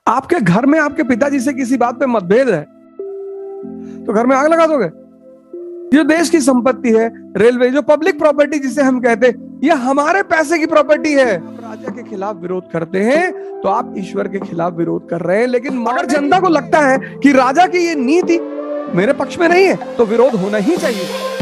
आपके घर में आपके पिताजी से किसी बात पे मतभेद है तो घर में आग लगा दोगे? जो देश की संपत्ति है, रेलवे, जो पब्लिक प्रॉपर्टी जिसे हम कहते हैं, ये हमारे पैसे की प्रॉपर्टी है। राजा के खिलाफ विरोध करते हैं तो आप ईश्वर के खिलाफ विरोध कर रहे हैं। लेकिन अगर जनता को लगता है कि राजा की ये नीति मेरे पक्ष में नहीं है तो विरोध होना ही चाहिए।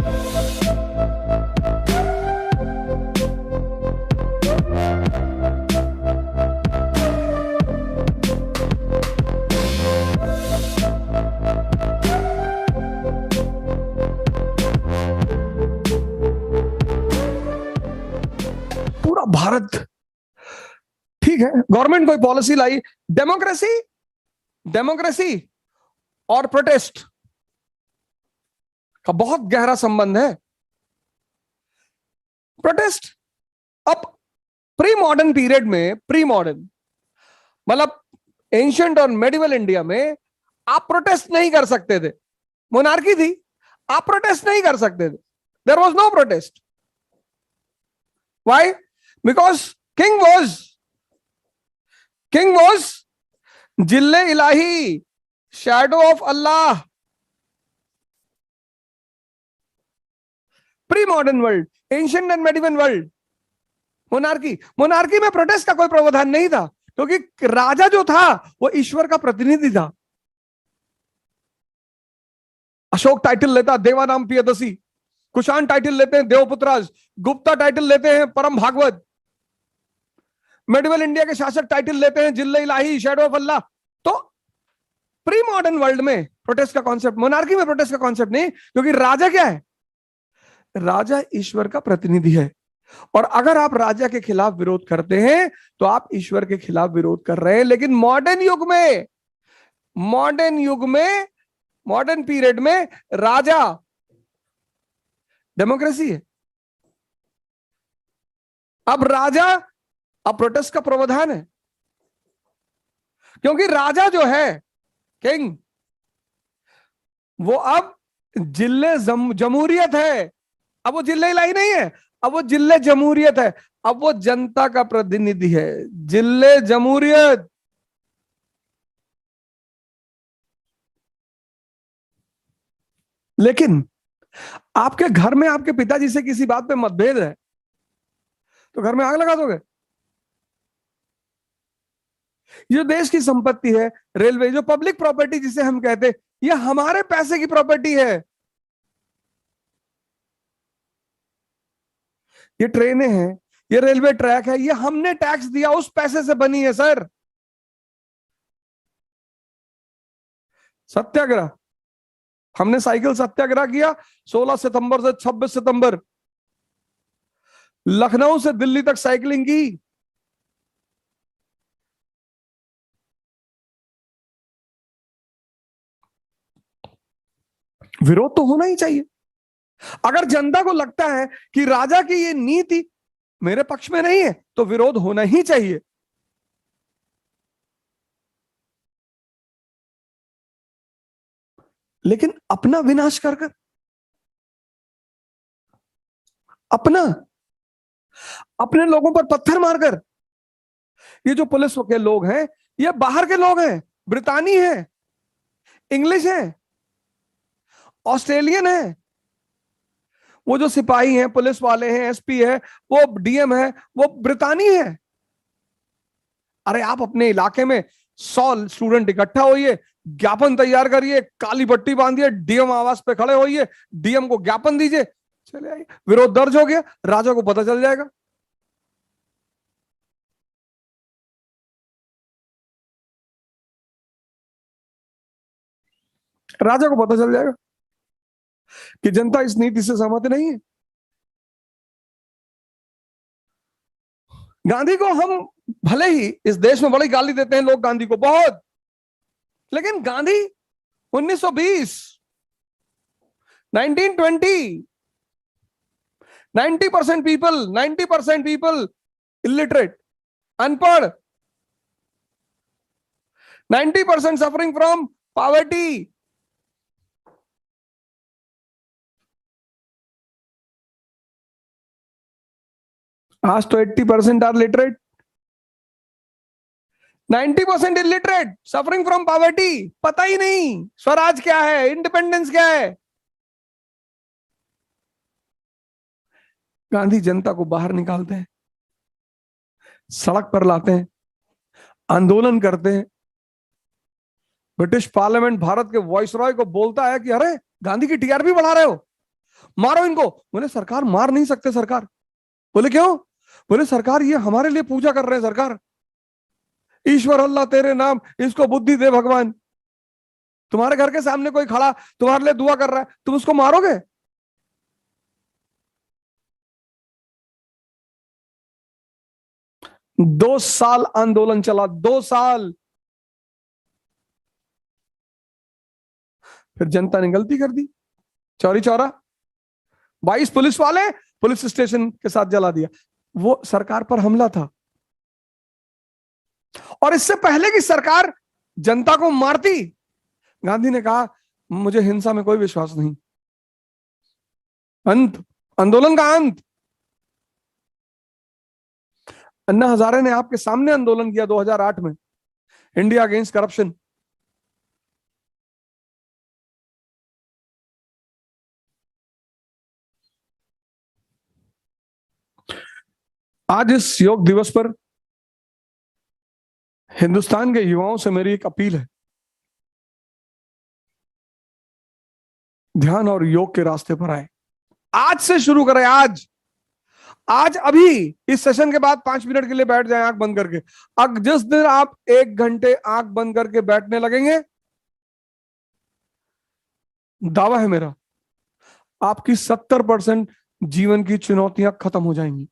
पूरा भारत, ठीक है, गवर्नमेंट कोई पॉलिसी लाई, डेमोक्रेसी, डेमोक्रेसी और प्रोटेस्ट का बहुत गहरा संबंध है। प्रोटेस्ट अब प्री मॉडर्न पीरियड में, प्री मॉडर्न मतलब एंशिएंट और मेडिवल इंडिया में आप प्रोटेस्ट नहीं कर सकते थे। मोनार्की थी, आप प्रोटेस्ट नहीं कर सकते थे। There was no protest. Why? Because king was जिल्ले इलाही, shadow of Allah. Pre modern world, ancient and medieval world, monarchy में प्रोटेस्ट का कोई प्रावधान नहीं था क्योंकि राजा जो था वो ईश्वर का प्रतिनिधि था। अशोक टाइटल लेता देवानाम पियदसी, कुषाण टाइटल लेते हैं देवपुत्राज, गुप्ता टाइटल लेते हैं परम भागवत, मेडिवल इंडिया के शासक टाइटल लेते हैं जिल्ले इलाही, शैडो ऑफ अल्लाह। तो प्री मॉडर्न वर्ल्ड में प्रोटेस्ट का कॉन्सेप्ट, मोनार्की में प्रोटेस्ट का कॉन्सेप्ट नहीं, क्योंकि राजा क्या है? राजा ईश्वर का प्रतिनिधि है। और अगर आप राजा के खिलाफ विरोध करते हैं तो आप ईश्वर के खिलाफ विरोध कर रहे हैं। लेकिन मॉडर्न पीरियड में राजा डेमोक्रेसी है। अब प्रोटेस्ट का प्रावधान है क्योंकि राजा जो है, किंग, वो अब जिले जमहूरियत है। अब वो जिले इलाही नहीं है, अब वो जिले जमहूरियत है। अब वो जनता का प्रतिनिधि है, जिले जमहूरियत। लेकिन आपके घर में आपके पिताजी से किसी बात पे मतभेद है तो घर में आग लगा दोगे? जो देश की संपत्ति है, रेलवे, जो पब्लिक प्रॉपर्टी जिसे हम कहते हैं, ये हमारे पैसे की प्रॉपर्टी है। ये ट्रेनें हैं, ये रेलवे ट्रैक है, ये हमने टैक्स दिया, उस पैसे से बनी है सर। सत्याग्रह, हमने साइकिल सत्याग्रह किया 16 सितंबर से 26 सितंबर, लखनऊ से दिल्ली तक साइकिलिंग की। विरोध तो होना ही चाहिए। अगर जनता को लगता है कि राजा की ये नीति मेरे पक्ष में नहीं है तो विरोध होना ही चाहिए। लेकिन अपना विनाश कर कर, अपना अपने लोगों पर पत्थर मारकर, ये जो पुलिस के लोग हैं ये बाहर के लोग हैं, ब्रितानी है, इंग्लिश है, ऑस्ट्रेलियन है। वो जो सिपाही हैं, पुलिस वाले हैं, एसपी है, वो डीएम है, वो ब्रितानी है। अरे आप अपने इलाके में 100 स्टूडेंट इकट्ठा होइए, ज्ञापन तैयार करिए, काली पट्टी बांधिए, डीएम आवास पे खड़े होइए, डीएम को ज्ञापन दीजिए, चले आइए, विरोध दर्ज हो गया, राजा को पता चल जाएगा। राजा को पता चल जाएगा कि जनता इस नीति से सहमत नहीं है। गांधी को हम भले ही इस देश में बड़ी गाली देते हैं लोग, गांधी को बहुत, लेकिन गांधी 1920, 1920, 90% पीपल इलिटरेट, अनपढ़, 90% सफरिंग फ्रॉम पॉवर्टी। आज तो 80% are literate, 90% illiterate, suffering from poverty, पता ही नहीं स्वराज क्या है, इंडिपेंडेंस क्या है। गांधी जनता को बाहर निकालते हैं, सड़क पर लाते हैं, आंदोलन करते हैं। ब्रिटिश पार्लियामेंट भारत के वॉइसरॉय को बोलता है कि अरे गांधी की टीआरपी बढ़ा रहे हो, मारो इनको। बोले सरकार मार नहीं सकते सरकार। बोले क्यों? बोले सरकार ये हमारे लिए पूजा कर रहे हैं सरकार, ईश्वर अल्लाह तेरे नाम, इसको बुद्धि दे भगवान। तुम्हारे घर के सामने कोई खड़ा तुम्हारे लिए दुआ कर रहा है, तुम उसको मारोगे? दो साल आंदोलन चला, 2 साल। फिर जनता ने गलती कर दी, चौरी चौरा 22 पुलिस वाले पुलिस स्टेशन के साथ जला दिया। वो सरकार पर हमला था। और इससे पहले कि सरकार जनता को मारती, गांधी ने कहा मुझे हिंसा में कोई विश्वास नहीं। अंत, आंदोलन का अंत। अन्ना हजारे ने आपके सामने आंदोलन किया 2008 में, इंडिया अगेंस्ट करप्शन। आज इस योग दिवस पर हिंदुस्तान के युवाओं से मेरी एक अपील है, ध्यान और योग के रास्ते पर आए। आज से शुरू करें, आज आज अभी इस सेशन के बाद 5 मिनट के लिए बैठ जाएं आंख बंद करके। अब जिस दिन आप 1 घंटे आंख बंद करके बैठने लगेंगे, दावा है मेरा, आपकी 70% जीवन की चुनौतियां खत्म हो जाएंगी।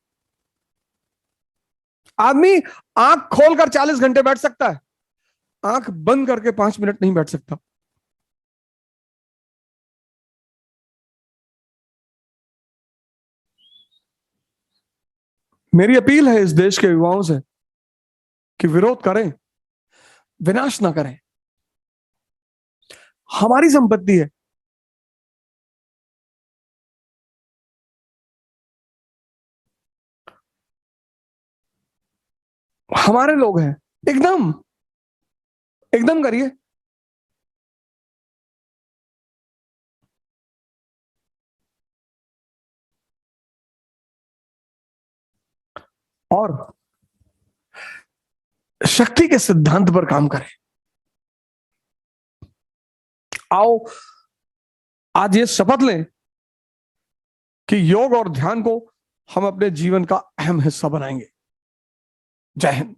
आदमी आंख खोलकर 40 घंटे बैठ सकता है, आंख बंद करके 5 मिनट नहीं बैठ सकता। मेरी अपील है इस देश के युवाओं से कि विरोध करें, विनाश ना करें। हमारी संपत्ति है, हमारे लोग हैं। एकदम एकदम करिए। और शक्ति के सिद्धांत पर काम करें। आओ आज ये शपथ लें कि योग और ध्यान को हम अपने जीवन का अहम हिस्सा बनाएंगे। जय हिंद।